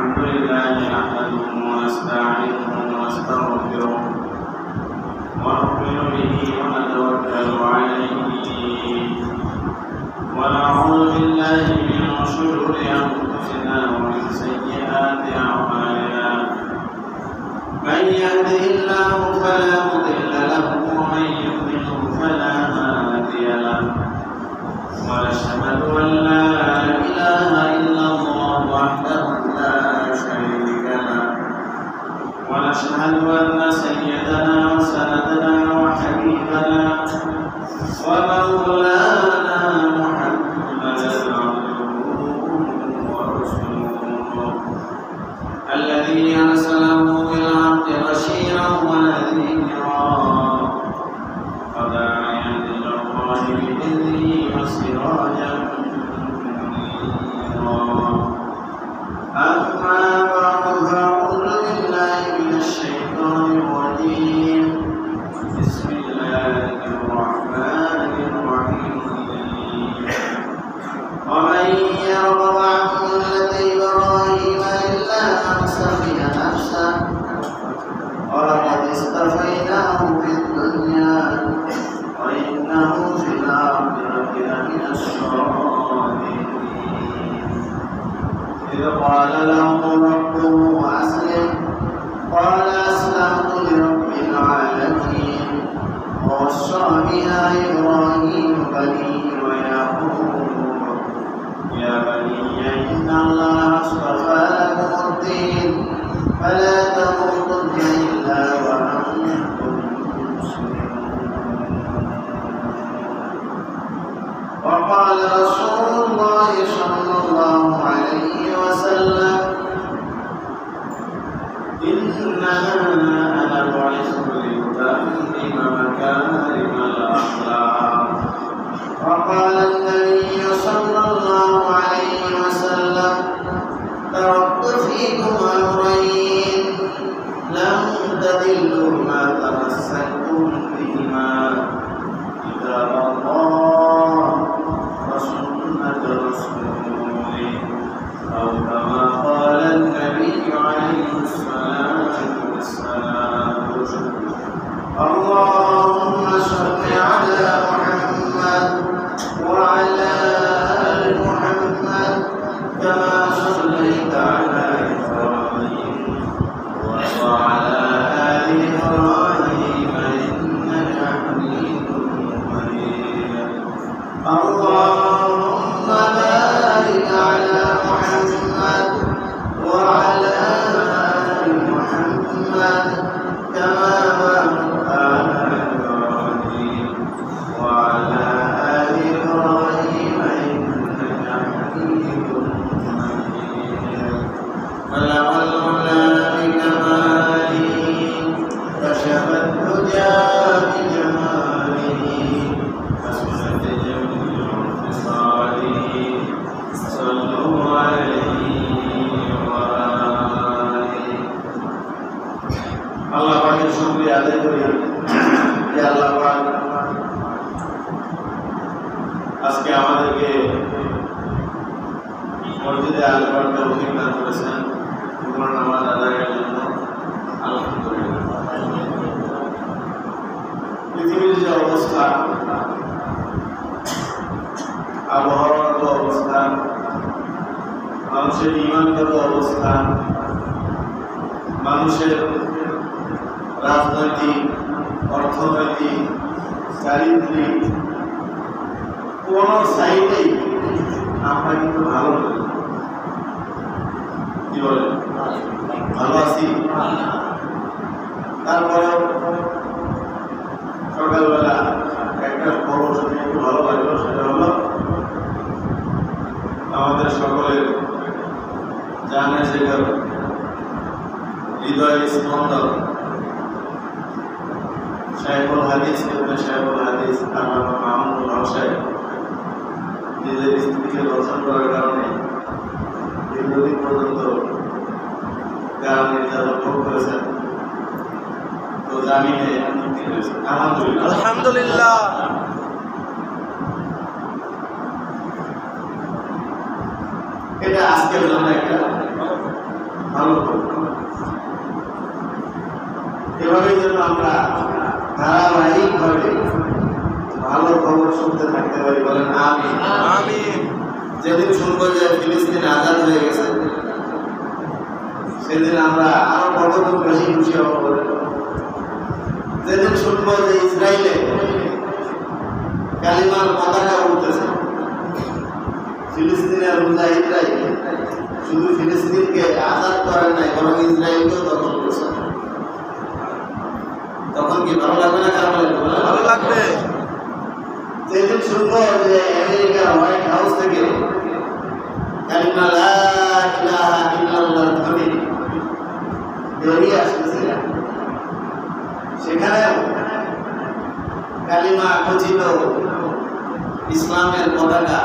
الحمد لله نحمده ونستعينه ونستغفره ونؤمن به ونتوكل عليه ونعوذ بالله من شرور أنفسنا ومن سيئات أعمالنا من يهده الله فلا مضل له ومن يضلل فلا هادي له ونشهد أن لا إله إلا الله وحده لا شريك له ونشهد أن سيدنا وسندنا وحبيبنا ومولانا محمدا عبده ورسوله الذي أرسله بالحق بشيرا ونذيرا وداعيا إلى الله بإذنه وسراجا منيرا أما بعد فأعوذ بالله من الشيطان الرجيم بسم الله الرحمن الرحيم ومن يرغب عن ملة إبراهيم إلا من سفه نفسه ولقد اصطفيناه في الدنيا وإنه في الآخرة لمن الصالحين إذ قال له ربه أسلم قال أسلمت لرب العالمين ووصى بها إبراهيم بنيه ويعقوب يا بني إن الله اصطفى لكم الدين فلا تموتن إلا وأنتم مسلمون وقال رسول الله صلى الله عليه وسلم إنما أنا بعثت لأتمم مكارم الأخلاق وقال النبي صلى الله عليه وسلم تركت فيكم أمرين لم تضلوا ما تمسكتم بهما كتاب الله وسنة رسوله أو كما قال النبي عليه الصلاة والسلام اللهم صل على محمد وعلى آل محمد كما صليت على إبراهيم وعلى آل إبراهيم إنك حميد مجيد اللهم بارك على محمد وعلى آل محمد كما باركت على إبراهيم وعلى آل إبراهيم إنك حميد مجيد بلغ العلا بكماله كشف الدجى بجماله حسنت جميع خصاله صلوا عليه وآله আল্লাহ পাকের শুকরিয়া আদায় করি যে আল্লাহ পাক আজকে আমাদেরকে মসজিদে আল বারকার অভিজ্ঞান করেছেন জুমার নামাজ আদায়ের জন্য আলহামদুলিল্লাহ। পৃথিবীর যে অবস্থা, আবহাওয়ার অবস্থা, মানুষের ইমানগত অবস্থা, মানুষের রাজনৈতিক, অর্থনৈতিক, চারিত্রিক কোন সাইডেই আমরা কিন্তু ভালো নই। কি বলেন? ভালো আছি। তারপরে সকালবেলা একটা খবর শুনে একটু ভালো লাগলো, সেটা হলো আমাদের সকলের জানে সেটা হৃদয়ের স্পন্দন শাইখুল হাদিস শাইখুল হাদিস আল্লামা মাহমুদুল হক সাহেব নিজের স্ত্রীকে দর্শন করার কারণে দীর্ঘদিন পর্যন্ত গান নির্যাতন ভোগ করেছেন, তো জামিনে মুক্তি হয়েছে। আলহামদুলিল্লাহ আলহামদুলিল্লাহ। এটা আজকের জন্য একটা এভাবেই যেন আমরা ধারাবাহিকভাবে ভালো খবর শুনতে থাকতে পারি। বলেন আমিন। আমিন। যেদিন শুনবো যে ফিলিস্তিন আজাদ হয়ে গেছে, সেদিন আমরা আরো কতগুণ বেশি খুশি হব। যেদিন শুনবো যে ইসরায়েলে কালিমার পতাকা উঠতেছে, ফিলিস্তিনের মুজাহিদরাই শুধু ফিলিস্তিনকে আজাদ করেন নাই, বরং ইসরায়েলকেও দখল করছে, তখন কি ভালো লাগবে না খারাপ লাগবে? ভালো লাগবে। যেদিন শুনবো যে আমেরিকার হোয়াইট হাউস থেকে কালিমা লা ইলাহা ইল্লাল্লাহর ধ্বনি বেরিয়ে আসতেছে, সেখানেও কালিমা খচিত ইসলামের পতাকা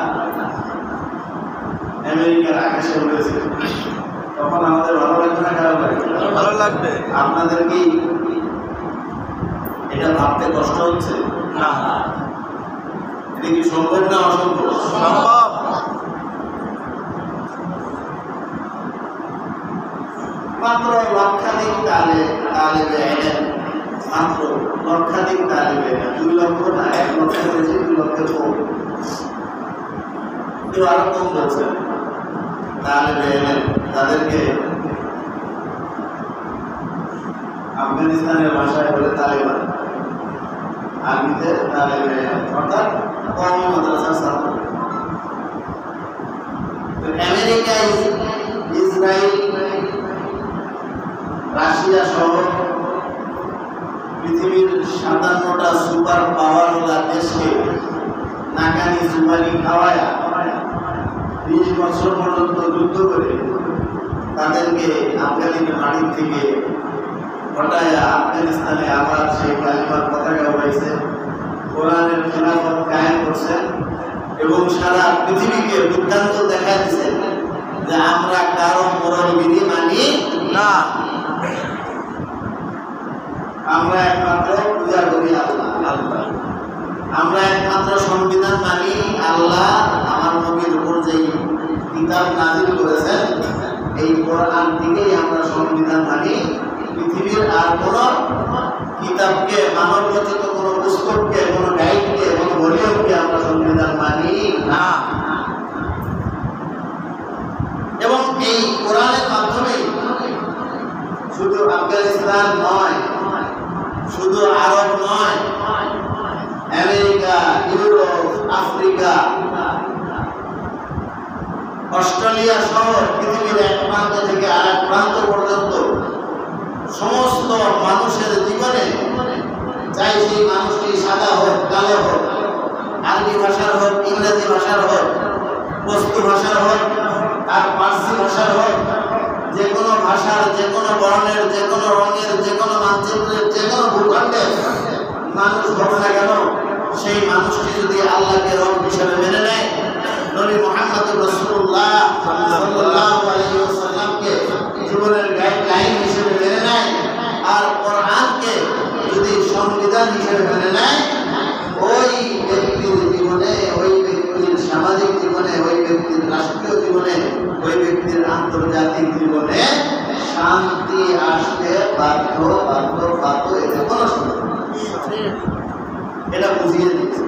আমেরিকার আকাশে উড়েছে, তখন আমাদের ভালো লাগবে না খারাপ লাগবে? ভালো লাগবে। আপনাদের কি এটা ভাবতে কষ্ট হচ্ছে? না। এটা কি সম্ভব না অসম্ভব? সম্ভব। মাত্র লক্ষাধিক তালেবে এলেন, মাত্র লক্ষাধিক তালেবে, 2 লক্ষ না, 1 লক্ষের বেশি, 2 লক্ষের কম, কেউ আরো কম বলছেন। তালেবে এলেন, তাদেরকে আফগানিস্তানের ভাষায় বলে তালেবান, আরবিতে তালেবে এলেন, অর্থাৎ কওমি মাদ্রাসার ছাত্র। আমেরিকা, ইসরায়েল, রাশিয়া সহ পৃথিবীর 57টা সুপার পাওয়ারওয়ালা দেশকে নাকানি সুপারি খাওয়ায়া 20 বছর পর্যন্ত যুদ্ধ করে তাদেরকে আফগানিস্তানের মাটির থেকে হটায়া আফগানিস্তানে আবার সেই কালিমার পতাকা উড়াইছে, কোরআনের খিলাফত কায়েম করছে এবং সারা পৃথিবীকে বৃত্তান্ত দেখা দিচ্ছে যে আমরা কারো মোড়লগিরি মানি না। আমরা একমাত্র পূজা করি আল্লাহ। আমরা একমাত্র সংবিধান মানি আল্লাহ আমার নবীর উপর যেই কিতাব নাযিল করেছেন, এই কোরআন থেকেই আমরা সংবিধান মানি। পৃথিবীর আর কোনো কিতাবকে, মানব রচিত কোনো পুস্তককে, কোনো গাইডকে, কোনো ভলিউমকে আমরা সংবিধান মানি না। এবং এই কোরআনের মাধ্যমে শুধু আফগানিস্তান নয়, শুধু আরব নয়, আমেরিকা, ইউরোপ, আফ্রিকা, অস্ট্রেলিয়া সহ পৃথিবীর এক প্রান্ত থেকে আরেক প্রান্ত পর্যন্ত সমস্ত মানুষের জীবনে, চাই সেই মানুষটি সাদা হোক, কালো হোক, আরবি ভাষার হোক, ইংরেজি ভাষার হোক, পশতু ভাষার হোক, আর পার্সি ভাষার হোক, যে কোনো ভাষার, যে কোনো বর্ণের, যে কোনো রঙের, যে কোনো মানচিত্রের, যে কোনো ভূখণ্ডের মানুষ হোক না কেন, সেই মানুষটি যদি আল্লাহকে রব হিসেবে মেনে নেয়, নবী মুহাম্মদ রাসূলুল্লাহ সাল্লাল্লাহু আলাইহি ওয়াসাল্লামকে জীবনের গাইডলাইন হিসেবে মেনে নেয়, আর কোরআনকে যদি সংবিধান হিসেবে মেনে নেয়, ওই ব্যক্তির জীবনে, ওই ব্যক্তির সামাজিক জীবনে, ওই ব্যক্তির রাষ্ট্রীয় জীবনে, ওই ব্যক্তির আন্তর্জাতিক জীবনে শান্তি আসতে বাধ্য। এতে কোনো সন্দেহ নেই। এটা বুঝিয়ে দিচ্ছে।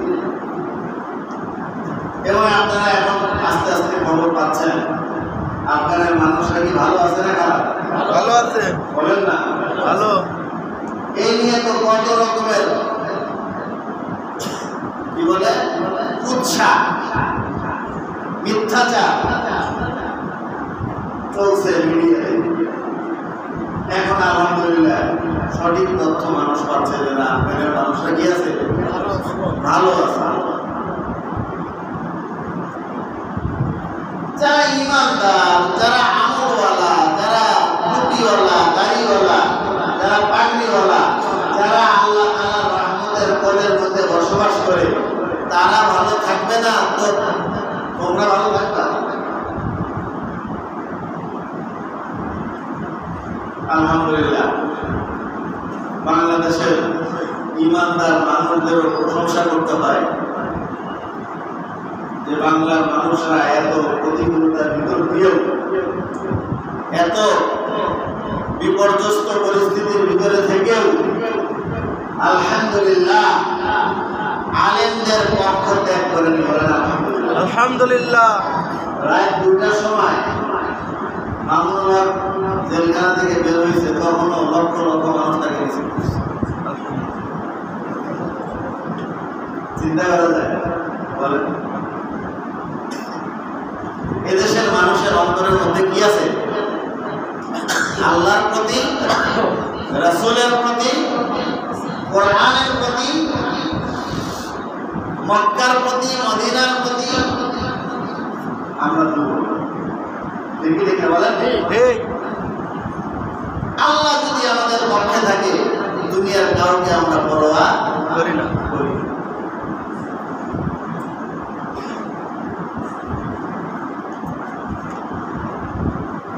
এবং আপনারা এখন আস্তে আস্তে খবর পাচ্ছেন আফগানের মানুষরা কি ভালো আছে না খারাপ? ভালো আছে। বলেন না ভালো। এই নিয়ে তো কত রকমের কি বলে কুৎসা, মিথ্যাচার চলছে মিডিয়াতে। এখন আলহামদুলিল্লাহ সঠিক তথ্য মানুষ পাচ্ছে যে না, আফগানের মানুষরা কি আছে? ভালো আছে। যারা ইমানদার, যারা আমলওয়ালা, যারা টুপিওয়ালা, দাড়িওয়ালা, যারা পাগড়িওয়ালা, যারা আল্লাহ তাআলার রহমতের কোলের মধ্যে বসবাস করে, তারা ভালো থাকবে না তো তোমরা ভালো থাকবা? আলহামদুলিল্লাহ বাংলাদেশের ইমানদার মানুষদেরও প্রশংসা করতে হয় যে বাংলার মানুষরা এত প্রতিকূলতার ভিতর দিয়েও, এত বিপর্যস্ত পরিস্থিতির ভিতরে থেকেও আলহামদুলিল্লাহ আলেমদের পক্ষ ত্যাগ করে বলেন আলহামদুলিল্লাহ। আলহামদুলিল্লাহ। রাত 2টার সময় মামুনুল জেলখানা থেকে বের হয়েছে, তখনও লক্ষ লক্ষ মানুষ তাকে রিসিভ করছে। চিন্তা করা যায় বলেন, এদেশের মানুষের অন্তরের মধ্যে কি আছে? আল্লাহর প্রতি, রাসূলের প্রতি, কোরআনের প্রতি, মক্কার প্রতি, মদিনার প্রতি আমরা দেখি দেখে বলেন ঠিক। আল্লাহ যদি আমাদের পক্ষে থাকে, দুনিয়ার কাউকে আমরা পরোয়া করি না। করি।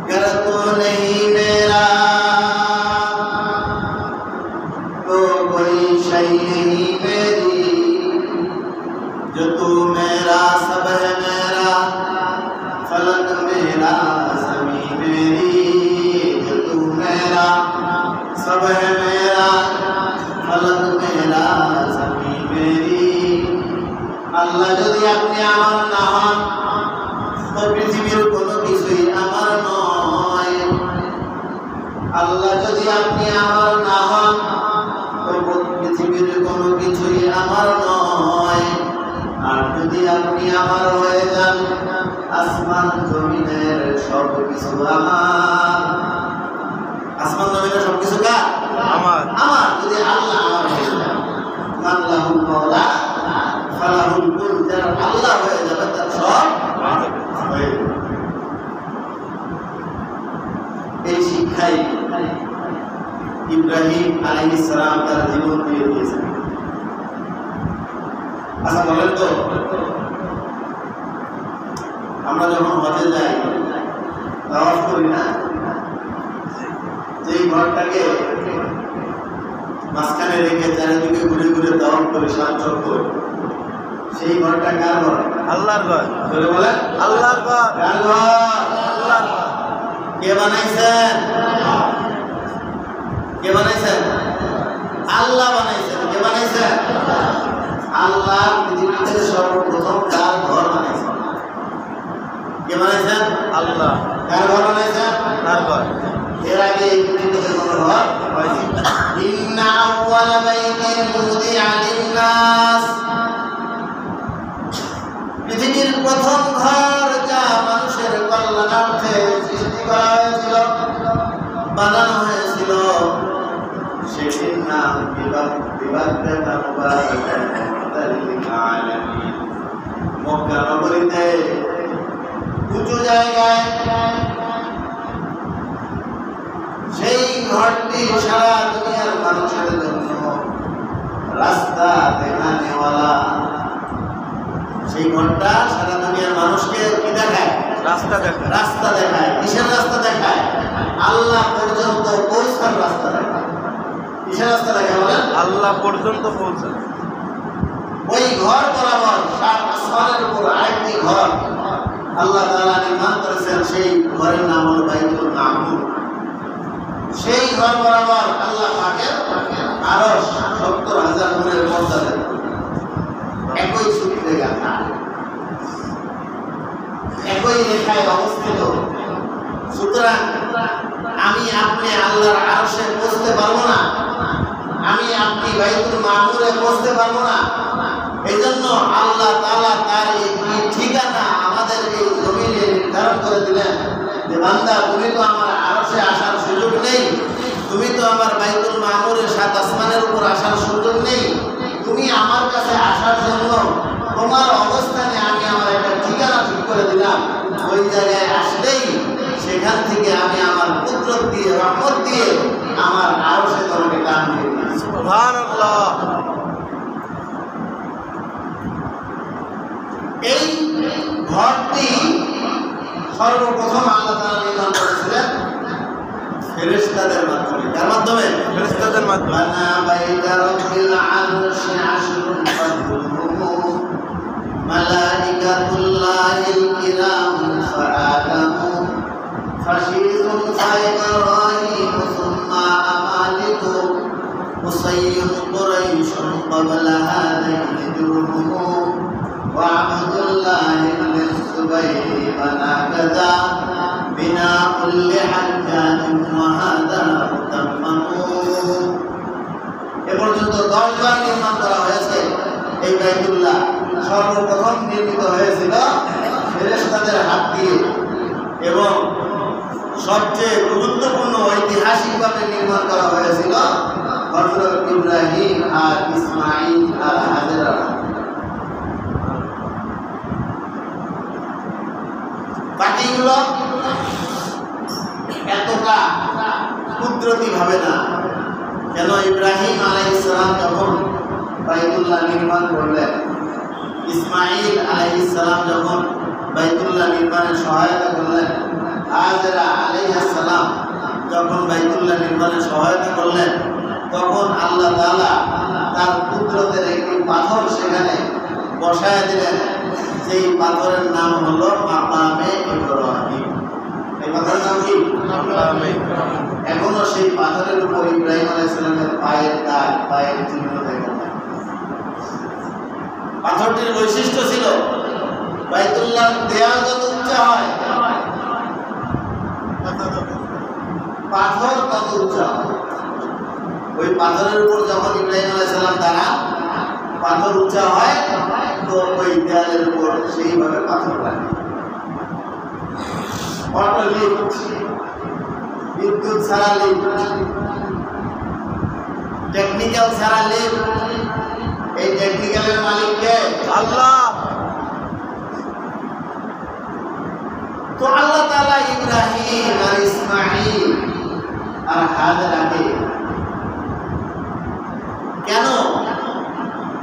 घर तो नहीं मेरा तो कोई शय नहीं मेरी, जो तू मेरा सब है मेरा, फलक मेरा ज़मीं मेरी, जो तू मेरा सब है मेरा, फलक मेरा ज़मीं मेरी। আল্লাহ যদি আপনি আমার না হন, তো পৃথিবীর কোনো কিছুই আমার নয়। আল্লাহ যদি আপনি আমার না হন, তো পৃথিবীর কোনো কিছুই আমার নয়। আর যদি আপনি আমার হয়ে যান, আসমান জমিনের সব কিছু আমার। আসমান জমিনের সব কিছু কার? আমার। আমার। যদি আল্লাহ আমার হয়ে যান, মাল্লাহুল মাওলা ফালাহুল কুল, যার আল্লাহ হয়ে যাবে তার সব হয়ে যাবে। এই শিক্ষাই ইব্রাহিম আলাইহিস সালাম তার জীবন দিয়ে দিয়েছেন। আচ্ছা বলেন তো, আমরা যখন হজে যাই, তাওয়াফ করি না, যেই ঘরটাকে মাঝখানে রেখে চারিদিকে ঘুরে ঘুরে তাওয়াফ করে সাতচক করে, সেই ঘরটা কার ঘর? আল্লাহর ঘর। বলে বলেন আল্লাহর ঘর। কার ঘর? আল্লাহর ঘর। কে বানাইছেন? কে বানাইছেন? আল্লাহ বানাইছেন। কে বানাইছেন? আল্লাহ পৃথিবীতে সর্বপ্রথম কার ঘর বানাইছেন? কে বানাইছেন? আল্লাহ। কার ঘর বানাইছেন? তার ঘর। এর আগে এই পৃথিবীতে কোনো ঘর হয়নি। ইন্না আউওয়ালা বাইতিন উযিআ লিন-নাস, পৃথিবীর প্রথম ঘর যা মানুষের কল্যাণার্থে সৃষ্টি করা হয়েছিল, বানানো হয়েছিল, সেটির নাম মক্কা নগরীতে উঁচু জায়গায়। সেই ঘরটি সারা দুনিয়ার মানুষের জন্য রাস্তা দেখানেওয়ালা। সেই ঘরটা সারা দুনিয়ার মানুষকে কি দেখায়? রাস্তা দেখা। রাস্তা দেখায়। কিসের রাস্তা দেখায়? আল্লাহ পর্যন্ত পৌঁছার রাস্তা দেখায়। কিসের রাস্তা দেখায় বলেন? আল্লাহ পর্যন্ত পৌঁছে। ওই ঘর বরাবর সাত আসমানের উপর আরেকটি ঘর আল্লাহ তাআলা নির্মাণ করেছেন। সেই ঘরের নাম হলো বাইতুল মামুর। সেই ঘর বরাবর আল্লাহ পাকের আরশ ৭০,০০০ গুণের মর্যাদা, একই সূত্রে গাঁথা, একই রেখায় অবস্থিত। সুতরাং আমি আপনি আল্লাহর আরশে পৌঁছতে পারবো না, আমি আপনি বাইতুল মামুরে পৌঁছতে পারবো না। এই জন্য আল্লাহ তাআলা তার এই ঠিকানা আমাদের এই জমিনে নির্ধারণ করে দিলেন যে বান্দা, তুমি তো আমার আরশে আসার সুযোগ নেই, তুমি তো আমার বাইতুল মামুরের সাত আসমানের উপর আসার সুযোগ নেই। তুমি আমার কাছে আসার জন্য তোমার অবস্থানে আমি আমার একটা ঠিকানা ঠিক করে দিলাম। ওই জায়গায় আসলেই সেখান থেকে আমি আমার কুদরত দিয়ে, রহমত দিয়ে আমার আরশে তোমাকে টান দিয়ে দিই। সুবহানাল্লাহ। এই ঘরটি সর্বপ্রথম আল্লাহ তাআলা নির্মাণ করেছিলেন ফেরেশতাদের মাধ্যমে। কার মাধ্যমে? ফেরেশতাদের মাধ্যমে। বানা বাইতা রাব্বিল আরশি আশরুন ফাদহুম মালাইকাতুল্লাহিল কিরাম ফাআদামু ফাশিরুন ফাইবারাহিম সুম্মা আমালিকু قصي قريش قبل هذين جرهم وعبد الله بن الزبير بنى كذا بناء لحجاج وهذا متمم এ পর্যন্ত 10 বার নির্মাণ করা হয়েছে এই বাইতুল্লাহ। সর্বপ্রথম নির্মিত হয়েছিল ফেরেশতাদের হাত দিয়ে এবং সবচেয়ে গুরুত্বপূর্ণ ঐতিহাসিকভাবে নির্মাণ করা হয়েছিল হযরত ইব্রাহিম আর ইসমাঈল আর হাজেরা। বাকিগুলো এতটা কুদরতি ভাবে না। কেন ইব্রাহিম আলাইহিস সালাম যখন বাইতুল্লাহ নির্মাণ করলেন, ইসমাঈল আলাইহিস সালাম যখন বাইতুল্লাহ নির্মাণে সহায়তা করলেন, হাজেরা আলাইহিস সালাম যখন বাইতুল্লাহ নির্মাণে সহায়তা করলেন, তখন আল্লাহ তাআলা তার কুদরতের একটি পাথর সেখানে বসায় দিলেন, যেই পাথরের নাম হলো মাকামে ইব্রাহিম। এই পাথরের নাম কি? মাকামে ইব্রাহিম। এখনো সেই পাথরের উপর ইব্রাহিম আলাইহিস সালামের পায়ের দাগ, পায়ের চিহ্ন দেখা যায়। পাথরটির বৈশিষ্ট্য ছিল বাইতুল্লাহ দেয়াল যত উঁচা হয় পাথর তত উঁচা হয়। ওই পাথরের উপর যখন ইব্রাহিম আলাইহিস সালাম দাঁড়ান, পাথর উঁচা হয়, তো ওই দেয়ালের উপর সেইভাবে পাথর লাগে। অটো লিফট, বিদ্যুৎ ছাড়া লিফট, টেকনিক্যাল ছাড়া লিফট। এই টেকনিক্যালের মালিক কে? আল্লাহ। তো আল্লাহ তাআলা ইব্রাহিম আর ইসমাঈল আর হাজেরাকে কেন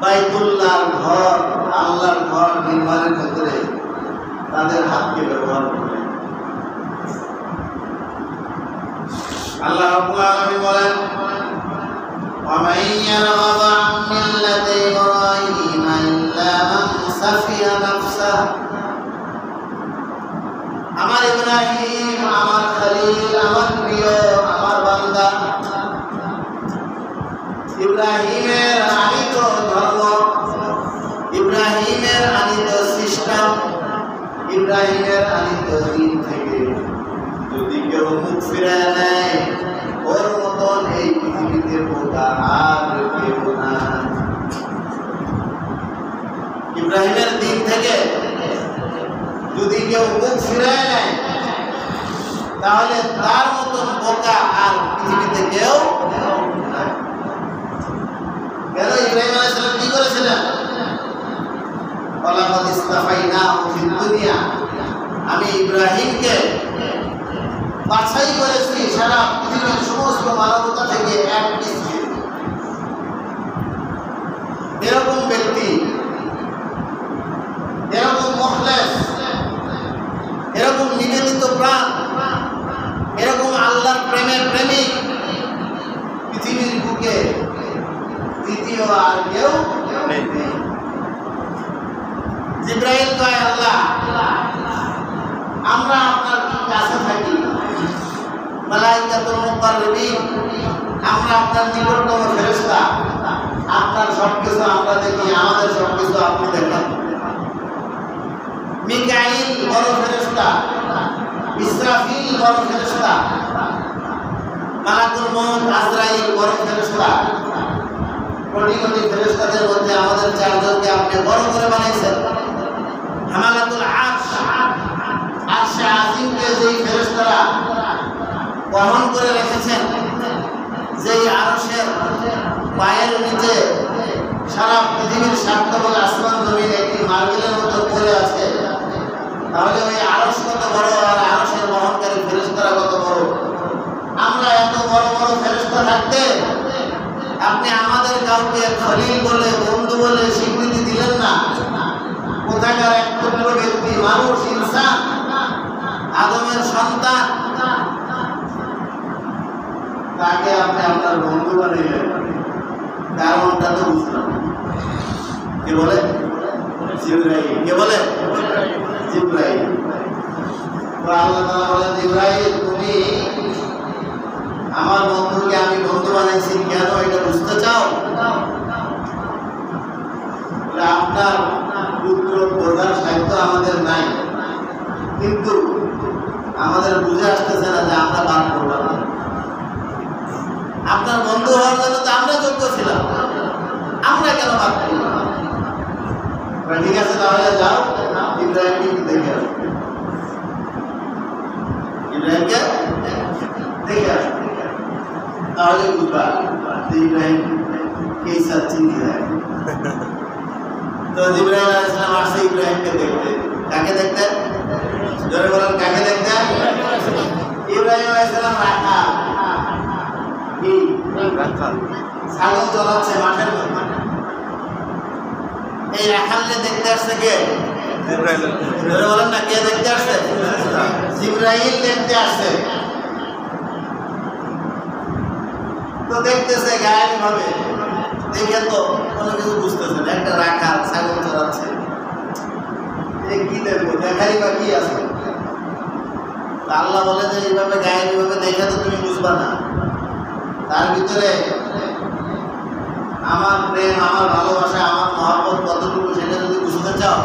বাইতুল্লাহর ঘর, আল্লাহর ঘর নির্মাণের ক্ষেত্রে তাদের হাতকে ব্যবহার করলেন? আল্লাহ রাব্বুল আলামিন বলেন, وَمَن يَرْغَبُ عَن مِّلَّةِ إِبْرَاهِيمَ إِلَّا مَن سَفِهَ نَفْسَهُ। আমার ইব্রাহিম, আমার খলিল, আমার প্রিয়, আমার বান্দা, ইব্রাহিমের আনিত ধর্ম, ইব্রাহিমের আনিত সিস্টেম, ইব্রাহিমের আনিত দিন থেকে যদি কেউ মুখ ফিরায় নেয়, ওর মতন এই পৃথিবীতে বোকা আর কেউ না। ইব্রাহিমের দিন থেকে যদি কেউ মুখ ফিরায় নেয়, তাহলে তার মতন বোকা আর পৃথিবীতে কেউ না। কেন? ইব্রাহিম আলাইহিস সালাম কি করেছিলেন? ওয়ালাকাদ ইসতাফাইনাহু ফিদ দুনিয়া, আমি ইব্রাহিমকে বাছাই করেছি সারা পৃথিবীর সমস্ত মানবতা থেকে এক দৃষ্টি। এরকম ব্যক্তি, এরকম মুখলেস, এরকম নিবেদিত প্রাণ, এরকম আল্লাহর প্রেমের প্রেমিক পৃথিবীর বুকে দ্বিতীয় আর কেউ নেই। জিবরাইল কয়, আল্লাহ আমরা আপনার কাছে থাকি, মালায়েকাতুল মুকাররবিন, আমরা আপনার নিকটতম ফেরেশতা, আপনার সবকিছু আমরা দেখি, আমাদের সবকিছু আপনি দেখেন। মিকাইল বড় ফেরেশতা, ইসরাফিল বড় ফেরেশতা, মালাকুল মউত আজরাইল বড় ফেরেশতা। কোটি কোটি ফেরেশতাদের মধ্যে আমাদের চারজনকে আপনি বড় করে বানাইছেন। হামালাতুল আরশ, আরশে আজিমকে যেই ফেরেশতারা বহন করে রেখেছেন, যেই আরশের পায়ের নিচে সারা পৃথিবীর সাতটা আসমান জমিন একটি মার্বেলের মতো পড়ে আছে, তাহলে ওই আরশ কত বড় আর আরশের বহনকারী ফেরেশতারা কত বড়। আমরা এত বড় বড় ফেরেশতা থাকতে আপনি আমাদের কাউকে খলিল বলে, বন্ধু বলে স্বীকৃতি দিলেন না। কোথাকার এক ক্ষুদ্র ব্যক্তি, মানুষ, ইনসান, আদমের সন্তান, তাকে আপনি আপনার বন্ধু বানাইলেন, কারণটা তো বুঝলাম। কে বলে? জিবরাইল। কে বলে? জিবরাইল। তো আল্লাহ তাআলা বলেন, জিবরাইল তুমি আমার বন্ধুকে আমি বন্ধু বানাইছি, কেন এটা বুঝতে বন্ধু হওয়ার জন্য তো আমরা যোগ্য ছিলাম, আমরা কেন বাদ দিলাম? ঠিক আছে, তাহলে যাও ইব্রাহিমকে দেখে আসো, ইব্রাহিমকে দেখে আসো, তাহলে বুঝবা যে ইব্রাহিম কে সচ্চি है। তো জিবরাইল আলাইহিস সালাম আসছে ইব্রাহিমকে দেখতে। কাকে দেখতে? জোরে বলেন, কাকে দেখতে? ইব্রাহিম আলাইহিস সালাম রাখা কি ছাগল চলাচ্ছে মাঠের মধ্যে। এই রাখালকে দেখতে আসছে কে? জোরে বলেন না, কে দেখতে আসছে? জিবরাইল দেখতে আসছে। তো দেখতেছে গায়েবী ভাবে, দেখে তো কোনো কিছু বুঝতেছে না, একটা রাখাল ছাগল চড়াচ্ছে, কি দেখবো, দেখারই বা কি আছে? আল্লাহ বলে যে এইভাবে গায়েবী ভাবে দেখে তো তুমি বুঝবা না, তার ভিতরে আমার প্রেম, আমার ভালোবাসা, আমার মহব্বত কতটুকু সেটা যদি বুঝতে চাও,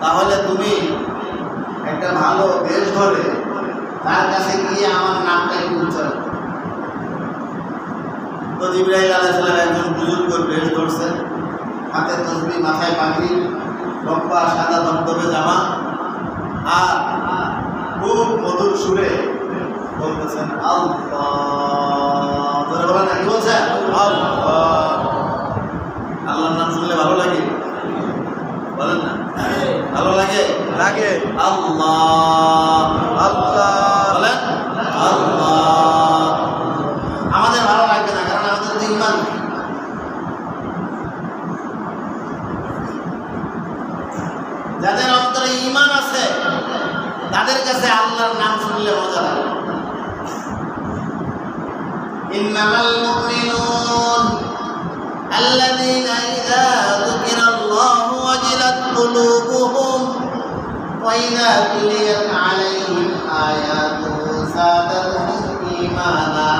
তাহলে তুমি একটা ভালো বেশ ধরে তার কাছে গিয়ে আমার নামটা একটু উচ্চারণ। তো জিবরাইল আলাইহিস সালাম একজন বুজুর্গ বেশ ধরছে, হাতে তসবিহ, মাথায় পাগড়ি, লম্বা সাদা ধবধবে জামা, আর খুব মধুর সুরে বলতেছেন আল্লাহ। ধরে বলেন না, কি বলছেন? আল্লাহ। আল্লাহর নাম শুনলে ভালো লাগে? বলেন না, ভালো লাগে? লাগে। আল্লাহ আল্লাহ বলেন, আল্লাহ। আমাদের ভালো লাগবে না, কারণ আমাদের তো ঈমান নেই। যাদের অন্তরে ঈমান আছে তাদের কাছে আল্লাহর নাম শুনলে মজা লাগে। ইন্নামাল মুমিনুন আল্লাযীনা ইযা যুকিরাল্লাহু ওয়াজিলাত কুলুবুহুম ওয়া ইযা তুলিয়াত আলাইহিম আয়াতুহু যাদাতুহুম ঈমানা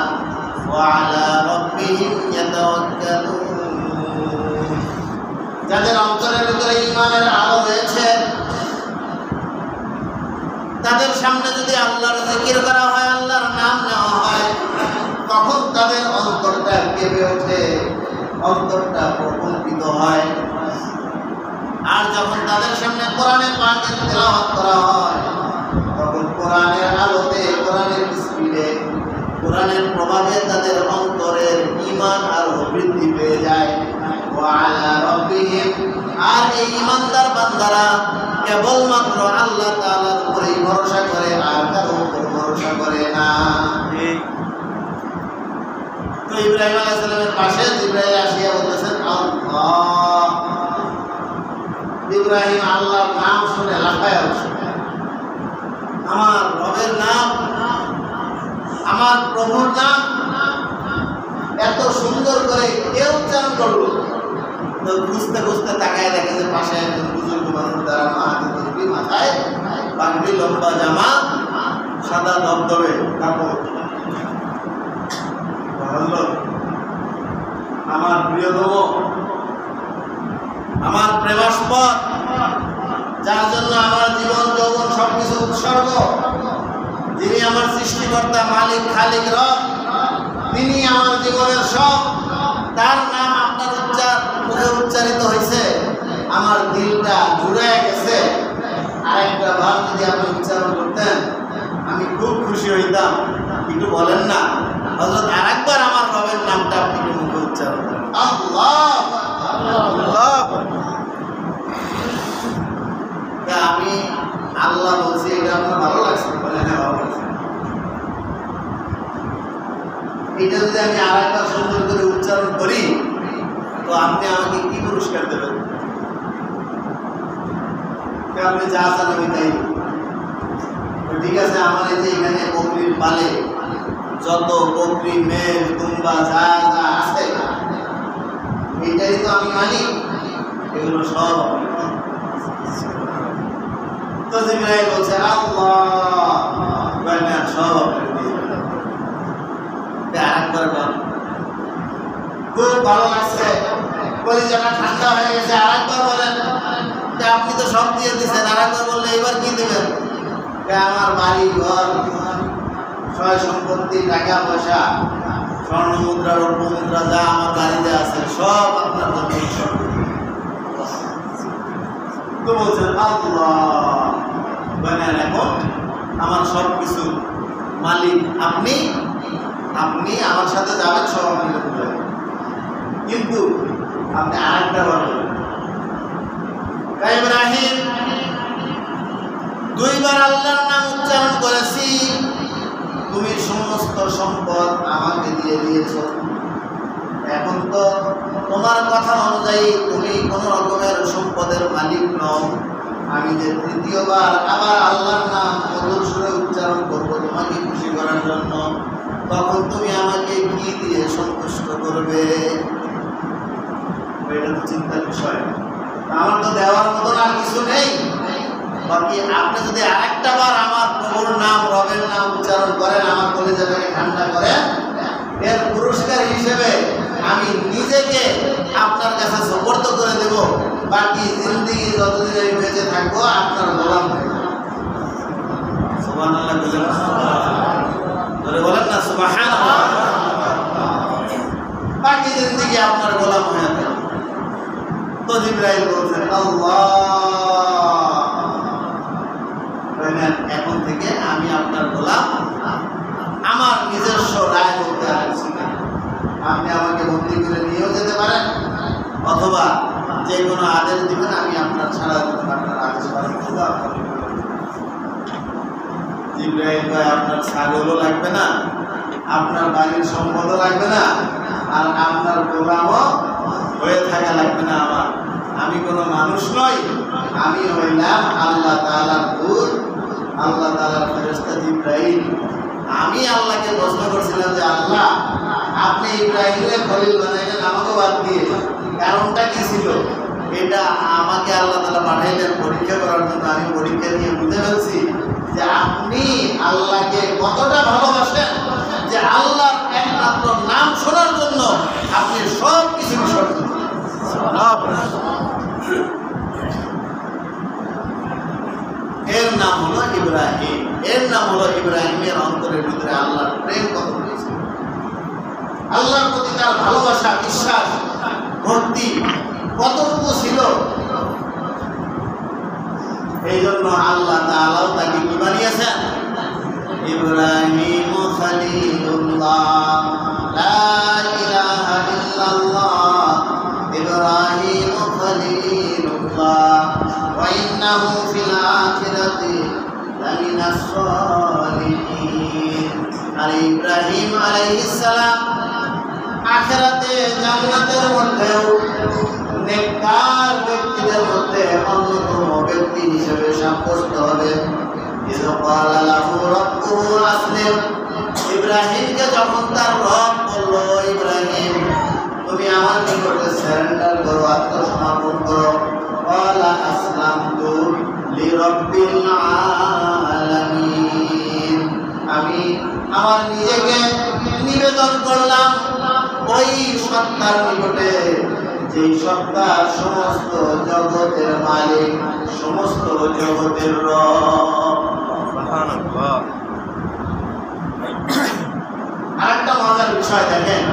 ওয়া আলা রাব্বিহিম ইয়াতাওয়াক্কালুন। যাদের অন্তরের ভিতরে ঈমানের আলো রয়েছে, তাদের সামনে যদি আল্লাহর জিকির করা হয়, আল্লাহর নাম নেওয়া হয়, তখন তাদের অন্তরটা কেঁপে ওঠে, অন্তরটা প্রকম্পিত হয়। আর যখন তাদের সামনে কোরআনে পাকের তেলাওয়াত করা হয়, তখন কোরআনের আলোতে, কোরআনের স্পিডে, কোরআনের প্রভাবে তাদের অন্তরের ঈমান আরো বৃদ্ধি পেয়ে যায়। ওয়া আলা রাব্বিহিম, আর এই ঈমানদার বান্দারা কেবলমাত্র আল্লাহ তাআলার উপরেই ভরসা করে, আর কারো উপর ভরসা করে না। তো ইব্রাহিম আলাইহিস সালামের পাশে জিবরাইল আসিয়া বলতেছেন আল্লাহ। ইব্রাহিম আল্লাহর নাম শুনে লাফায় উঠছে, আমার রবের নাম, আমার প্রভুর নাম এত সুন্দর করে কেউ উচ্চারণ করলো। তো খুঁজতে খুঁজতে তাকায় দেখে যে পাশে একজন বুজুর্গ মানুষ দাঁড়ানো, হাতে তসবিহ, মাথায় পাগড়ি, লম্বা জামা, সাদা ধবধবে কাপড়। আমার প্রিয়তম, আমার প্রেমাস্পদ, যার জন্য আমার জীবন যৌবন সবকিছু উৎসর্গ, যিনি আমার সৃষ্টিকর্তা, মালিক, খালিক, রব, তিনি আমার জীবনের সব, তার নাম আপনার মুখে উচ্চারিত হয়েছে, আমার দিলটা জুড়ে গেছে। আরেকটা বার যদি আপনি উচ্চারণ করতেন আমি খুব খুশি হইতাম। একটু বলেন না হযরত, আরেকবার আমার রবের নামটা আপনি মুখে উচ্চারণ করেন, আল্লাহ আল্লাহ। আমি আল্লাহ বলছি, এটা আপনার ভালো লাগছে? বলে হ্যাঁ, ভালো লাগছে। এটা যদি আমি আরেকবার সুন্দর করে উচ্চারণ করি, তো আপনি আমাকে কি পুরস্কার দেবেন? আপনি যা চান আমি তাই। ঠিক আছে, আমার এই যে এখানে বকরির পালে যত বকরি, মেষ, দুম্বা যা যা আছে, এটাই তো আমি মালিক, এগুলো সব আপনি। তো জিবরাইল বলছে আল্লাহ, সব আপনি দিয়ে। আরেকবার বল, খুব ভালো লাগছে, কলিজাটা ঠান্ডা হয়ে গেছে। আরেকবার বলেন, আপনি তো সব দিয়ে দিচ্ছেন, আরেকবার বললে এবার কি দেবেন? আমার বাড়ি ঘর, সয় সম্পত্তি, টাকা পয়সা স্বর্ণ মুদ্রা রৌপ্য মুদ্রা যা আমার বাড়িতে আছে সব আপনার জন্য উৎসর্গ। তো বলছেন আল্লাহ বলেন এখন আমার সব কিছু মালিক আপনি, আপনি আমার সাথে যাবেন সব আপনি করতে পারেন, কিন্তু আপনি আরেকটা বলেন ইব্রাহিম দুইবার আল্লাহর নাম উচ্চারণ করেছি, তুমি সমস্ত সম্পদ আমাকে দিয়ে দিয়েছ, এখন তো তোমার কথা অনুযায়ী তুমি কোনো রকমের সম্পদের মালিক নও, আমি যে তৃতীয়বার আবার আল্লাহর নাম মধুর সুরে উচ্চারণ করবো তোমাকে খুশি করার জন্য, তখন তুমি আমাকে কি দিয়ে সন্তুষ্ট করবে? এটা তো চিন্তার বিষয়। আমার তো দেওয়ার মতন আর কিছু নেই, বাকি আপনি যদি আরেকটা বার আমার প্রভুর নাম রবের নাম উচ্চারণ করেন, আমার কলিজাটাকে ঠান্ডা করেন, এর পুরস্কার হিসেবে আমি নিজেকে আপনার কাছে সুপর্দ করে দেব, বাকি জিন্দেগি যতদিন আমি বেঁচে থাকবো আপনার গোলাম হয়ে যাবো। সুবহানাল্লাহ বলেন, বলেন না সুবহানাল্লাহ। বাকি জিন্দেগি আপনার গোলাম হয়ে যাবে। তো জিবরাইল বলছেন আল্লাহ এখন থেকে আমি আপনার গোলাম, আমার নিজস্ব রায় বলতে আসছি না, আপনি আমাকে বন্দী করে নিয়েও যেতে পারেন, অথবা যে কোনো আদেশ দিবেন আমি আপনার ছাড়া আপনার আদেশ পালন করবো। জিবরাইল ভাই আপনার ছাগলও লাগবে না, আপনার বাড়ির সম্পদও লাগবে না, আর আপনার গোলামও হয়ে থাকা লাগবে না আমার। আমি কোনো মানুষ নই, আমি হইলাম আল্লাহ তাআলার দূত, আল্লাহ তাআলার ফেরেশতা জিবরাইল। আমি আল্লাহকে প্রশ্ন করছিলাম যে আল্লাহ আপনি ইব্রাহিমের খলিল বানাইলেন আমাকে বাদ দিয়ে, কারণটা কি ছিল? এটা আমাকে আল্লাহ তাআলা পাঠাইলেন পরীক্ষা করার জন্য। আমি পরীক্ষা দিয়ে বুঝে ফেলছি যে আপনি আল্লাহকে কতটা ভালোবাসেন, যে আল্লাহর একমাত্র নাম শোনার জন্য আপনি সব কিছু বিসর্জন দিলেন। এর নাম হলো ইব্রাহিম, এর নাম হলো ইব্রাহিমের অন্তরের ভিতরে আল্লাহর প্রেম কত হয়েছে, আল্লাহর প্রতি তার ভালোবাসা, বিশ্বাস, ভক্তি কতটুকু ছিল। এই জন্য আল্লাহ তাআলাও তাকে কি বানিয়েছেন? ইব্রাহিম খলিলুল্লাহ, লা ইলাহা ইল্লাল্লাহ, ইব্রাহিম খলিলুল্লাহ ওয়া ইন্নাহু ফিল আখিরাতি লামিনাস সালিহিন। আর ইব্রাহিম আলাইহিস সালাম আখিরাতে জান্নাতের মধ্যেও নেককার ব্যক্তিদের মধ্যে অন্যতম ব্যক্তি হিসেবে সাব্যস্ত হবে। ইব্রাহিমকে যখন তার রব বলল, ইব্রাহিম তুমি আমার নিকটে সারেন্ডার করো, আত্মসমর্পণ করো, ক্বালা আসলামতু লিরাব্বিল আলামিন, আমি আমার নিজেকে নিবেদন করলাম ওই সত্তার নিকটে যেই সত্তা সমস্ত জগতের মালিক, সমস্ত জগতের রব। আরেকটা মজার বিষয় দেখেন,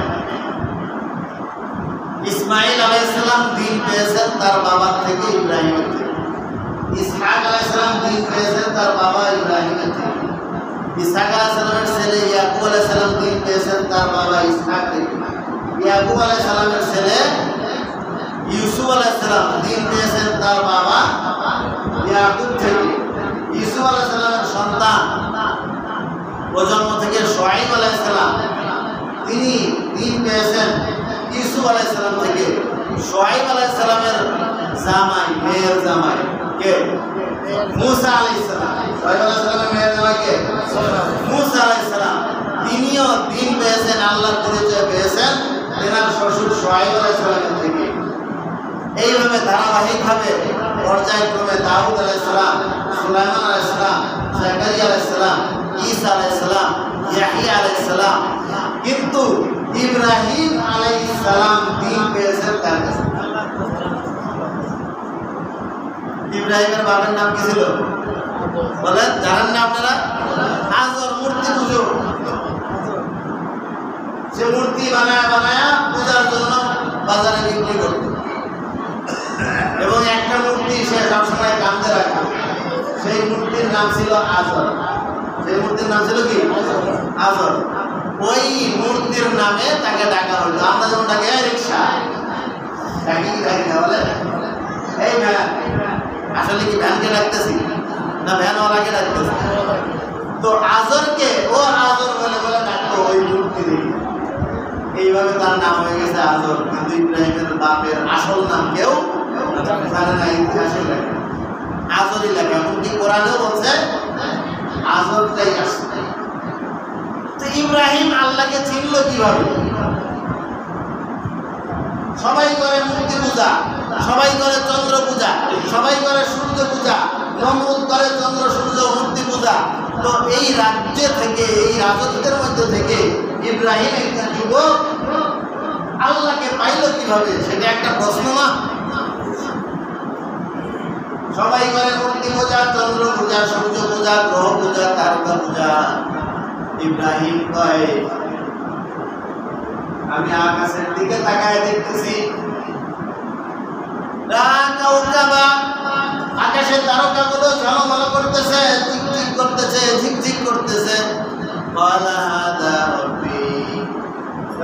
ইসমাইল আলাইহিস সালাম দিন পেয়েছেন তার বাবার থেকে, ইব্রাহিমের থেকে। ইসহাক আলাইহিস সালাম দিন পেয়েছেন তার বাবা ইব্রাহিমের থেকে। ইসহাক আলাইহিস সালামের ছেলে ইয়াকুব আলাইহিস সালাম দিন পেয়েছেন তার বাবা ইসহাক থেকে। ইয়াকুব আলাইহিস সালামের ছেলে ইউসুফ আলাইহিস সালাম দিন পেয়েছেন তার বাবা ইয়াকুব থেকে। ইউসুফ আলাইহিস সালামের সন্তান প্রজন্ম থেকে শুআয়ব আলাইহিস সালাম, তিনি দিন পেয়েছেন ইউসুফ আলাইহিস সালাম থেকে। শুআয়ব আলাইহিস সালামের জামাই, মেয়ের জামাই কে? মুসা আলাইহিস সালাম। শুআয়ব আলাইহিস সালামের মেয়ের জামাই কে? মুসা আলাইহিস সালাম। তিনিও দিন পেয়েছেন, আল্লাহর পরিচয় পেয়েছেন তেনার শ্বশুর শুআয়ব আলাইহিস সালামের থেকে। এইভাবে ধারাবাহিকভাবে পর্যায়ক্রমে দাউদ আলাইহিস সালাম, সুলাইমান আলাইহিস সালাম, জাকারিয়া আলাইহিস সালাম, ঈসা আলাইহিস সালাম, ইয়াহইয়া আলাইহিস সালাম, কিন্তু ইব্রাহিম আলাইহিস সালাম দিন পেয়েছেন তার কাছে। ইব্রাহিমের বাবার নাম কি ছিল বলেন? জানেন না আপনারা? আজর, মূর্তি পুজো। সে সে মূর্তি বানায় বানায় পূজার জন্য বাজারে বিক্রি করত এবং একটা মূর্তি সে সবসময় কাঁদতে রাখত। সেই মূর্তির নাম ছিল আজর। সেই মূর্তির নাম ছিল কি? আজর। ওই মূর্তির নামে তাকে ডাকা হলো। আমরা যেমন ডাকি রিক্সা, ডাকি কি ডাকি না বলে এই ভ্যান। আসলে কি ভ্যানকে ডাকতেছি না ভ্যানওয়ালাকে ডাকতেছি? তো আজরকে ও আজর বলে বলে ডাকতো ওই মূর্তি দিয়ে। এইভাবে তার নাম হয়ে গেছে আজর। কিন্তু ইব্রাহিমের বাপের আসল নাম কেউ জানে না, ইতিহাসে লেখা আজরই লেখা। এমনকি কোরআনেও বলছে আজরটাই আসছে। তো ইব্রাহিম আল্লাহকে চিনল কিভাবে? সবাই করে মূর্তি পূজা, সবাই করে চন্দ্র পূজা, সবাই করে সূর্য পূজা, নমরুদ করে চন্দ্র সূর্য মূর্তি পূজা। তো এই রাজ্যে থেকে, এই রাজত্বের মধ্যে থেকে ইব্রাহিম একটা যুবক আল্লাহকে পাইল কিভাবে? সেটা একটা প্রশ্ন না? সবাই করে মূর্তি পূজা, চন্দ্র পূজা, সূর্য পূজা, গ্রহ পূজা, তারকা পূজা। ইব্রাহিম কয় আমি আকাশের দিকে তাকায় দেখতেছি আকাশের তারকাগুলো ঝলমল করতেছে, টিকটিক করতেছে, ঝিকঝিক করতেছে।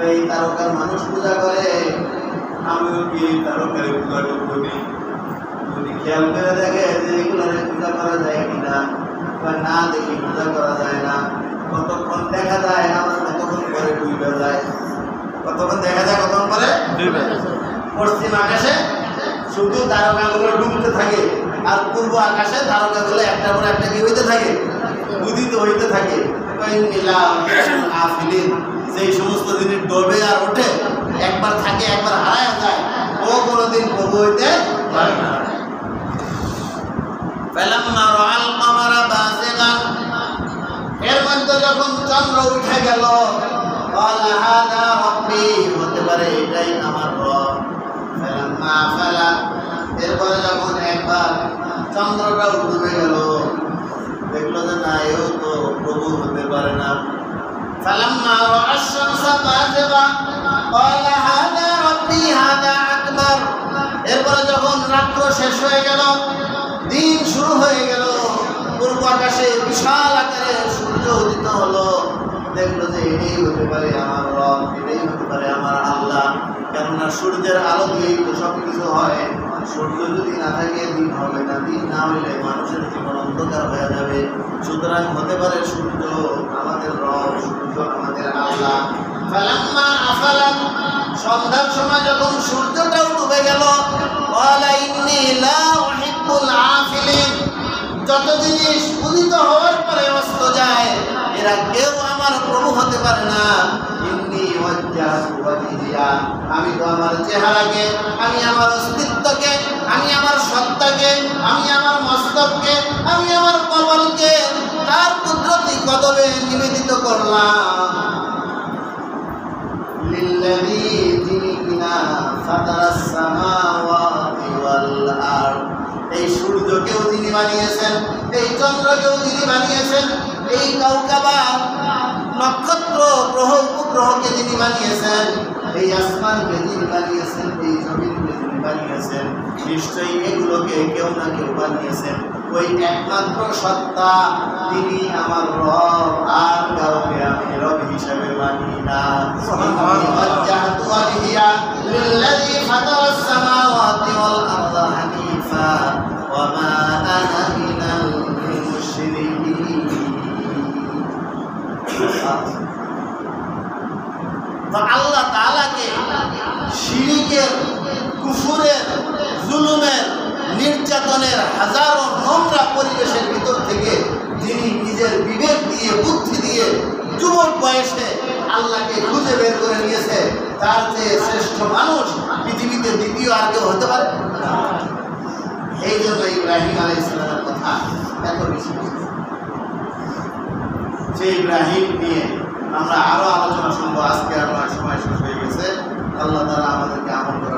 এই তারকার মানুষ পূজা করে, আমিও কি তারকার পূজা করবো? যদি খেয়াল করে দেখে যে এগুলোর পূজা করা যায় কিনা, না দেখি পূজা করা যায় না। কতক্ষণ দেখা যায়, আমরা কতক্ষণ পরে ডুবে যায়। কতক্ষণ দেখা যায়, কতক্ষণ পরে পশ্চিম আকাশে শুধু তারকাগুলো ডুবতে থাকে, আর পূর্ব আকাশে তারকাগুলো একটা পরে একটা কি হইতে থাকে, উদিত হইতে থাকে। সেই সমস্ত জিনিস ডোবে আর ওঠে, একবার থাকে একবার হারায় যায়, ও কোনোদিন প্রভু হইতে পারে না। এর মধ্যে যখন চন্দ্র উঠে গেল, হতে পারে এটাই আমার রব। এরপরে যখন একবার চন্দ্রটাও ডুবে গেল, দেখলো যে না, এও তো প্রভু হতে পারে না। এরপরে যখন রাত্র শেষ হয়ে গেল, দিন শুরু হয়ে গেল, পূর্ব আকাশে বিশাল আকারে সূর্য উদিত হলো। দেখলো যে এটাই হতে পারে আমার রব, এটাই হতে পারে আমার আল্লাহ। কেননা সূর্যের আলো দিয়েই তো সব কিছু হয়। সূর্য যদি না থাকে দিন হবে না, দিন না হইলে মানুষের জীবন অন্ধকার হয়ে যাবে। সুতরাং হতে পারে সূর্য আমাদের রব, সূর্য আমাদের আল্লাহ। সন্ধ্যার সময় যখন সূর্যটাও ডুবে গেল, যত জিনিস উদিত হওয়ার পরে অস্ত যায়, এরা কেউ আমার প্রভু হতে পারে না। আমি তো আমার চেহারাকে, আমি আমার অস্তিত্বকে, আমি আমার সত্তাকে, আমি আমার মস্তককে, আমি আমার কপালকে তার কুদরতি কদমে নিবেদিত করলাম। লিল্লাযী যিনি কিনা ফাতারাস সামাওয়াতি ওয়াল আরদ, এই সূর্যকেও যিনি বানিয়েছেন, এই চন্দ্রকেও যিনি বানিয়েছেন, এই কাউকাবা নক্ষত্র গ্রহ উপগ্রহকে যিনি বানিয়েছেন, এই আসমানকে যিনি বানিয়েছেন, এই জমিনকে যিনি বানিয়েছেন, নিশ্চয়ই এগুলোকে কেউ না কেউ বানিয়েছেন। ওই একমাত্র সত্তা, তিনি আমার রব, আর কাউকে আমি রব হিসেবে মানি না। ওয়াজ্জাহতু ওয়াজহিয়া লিল্লাযী ফাতারাস সামাওয়াতি ওয়াল আরদা হানিফা ওয়া মা আনা মিনাল মুশরিকিন। তো আল্লাহ তাআলাকে শিরকের, কুফরের, জুলুমের, নির্যাতনের হাজারো নোংরা পরিবেশের ভিতর থেকে যিনি নিজের বিবেক দিয়ে, বুদ্ধি দিয়ে যুবক বয়সে আল্লাহকে খুঁজে বের করে নিয়েছে, তার চেয়ে শ্রেষ্ঠ মানুষ পৃথিবীতে দ্বিতীয় আর কেউ হতে পারে না। এই জন্য ইব্রাহিম আলাইহিস সালামের কথা এত বেশি। সেই ইব্রাহিম নিয়ে আমরা আরো আলোচনা শুনবো। আজকে আমার সময় শেষ হয়ে গেছে। আল্লাহ তাআলা আমাদেরকে আমল করার